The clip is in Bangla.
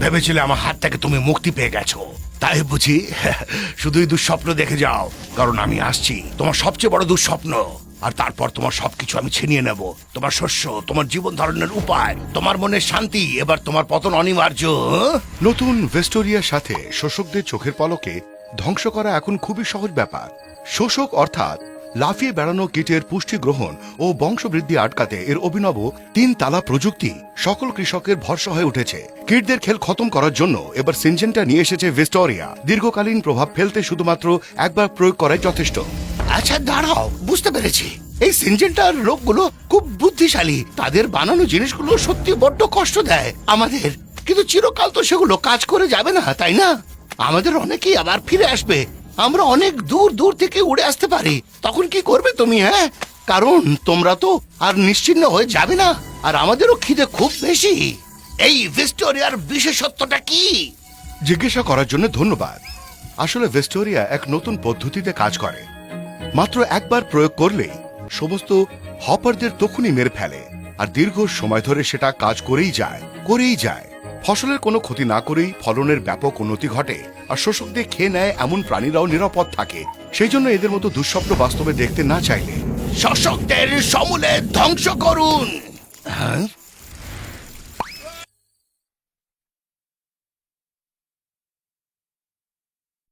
ভেবেছিলে আমার হাত থেকে তুমি মুক্তি পেয়ে গেছো, তাই বুঝি? শুধুই দুঃস্বপ্ন দেখে যাও, কারণ আমি আসছি তোমার সবচেয়ে বড় দুঃস্বপ্ন। আর তারপর তোমার সবকিছু আমি ছিনিয়ে নেব, তোমার শস্য, তোমার জীবন ধারণের উপায়, তোমার মনের শান্তি। এবার তোমার পতন অনিবার্য। নতুন ভেস্টোরিয়ার সাথে শোষকদের চোখের পলকে ধ্বংস করা এখন খুবই সহজ ব্যাপার। শোষক অর্থাৎ লাফিয়ে বেড়ানো কীটের পুষ্টি গ্রহণ ও বংশবৃদ্ধি আটকাতে এর অভিনব 3 তালা প্রযুক্তি সকল কৃষকের ভরসা হয়ে উঠেছে। কীটদের খেল খতম করার জন্য এবার সিনজেন্টা নিয়ে এসেছে ভেস্টোরিয়া। দীর্ঘকালীন প্রভাব ফেলতে শুধুমাত্র একবার প্রয়োগ করাই যথেষ্ট। আচ্ছা দাঁড়াও, বুঝতে পেরেছি। এই সিনজেন্টার লোকগুলো খুব বুদ্ধিশালী, তাদের বানানো জিনিসগুলো সত্যি বড্ড কষ্ট দেয় আমাদের, কিন্তু চিরকাল তো সেগুলো কাজ করে যাবে না, তাই না? আমাদের অনেকেই আবার ফিরে আসবে, আমরা অনেক দূর দূর থেকে উড়ে আসতে পারি। তখন কি করবে তুমি? হ্যাঁ, কারণ তোমরা তো আর নিশ্চিহ্ন হয়ে যাবে না, আর আমাদেরও খিদে খুব বেশি। এই ভিক্টোরিয়ার বিশেষত্বটা কি? জিজ্ঞাসা করার জন্য ধন্যবাদ। আসলে ভেস্টোরিয়া এক নতুন পদ্ধতিতে কাজ করে। মাত্র একবার প্রয়োগ করলেই সমস্ত হপারদের তখনই মেরে ফেলে, আর দীর্ঘ সময় ধরে সেটা কাজ করেই যায়। ফসলের কোনো ক্ষতি না করেই ফলনের ব্যাপক উন্নতি ঘটে, আর শোষকদের খেয়ে নেয় এমন প্রাণীরাও নিরাপদ থাকে। সেই জন্য এদের মতো দুঃস্বপ্ন বাস্তবে দেখতে না চাইলে শোষকদের সমূলে ধ্বংস করুন। হ্যাঁ,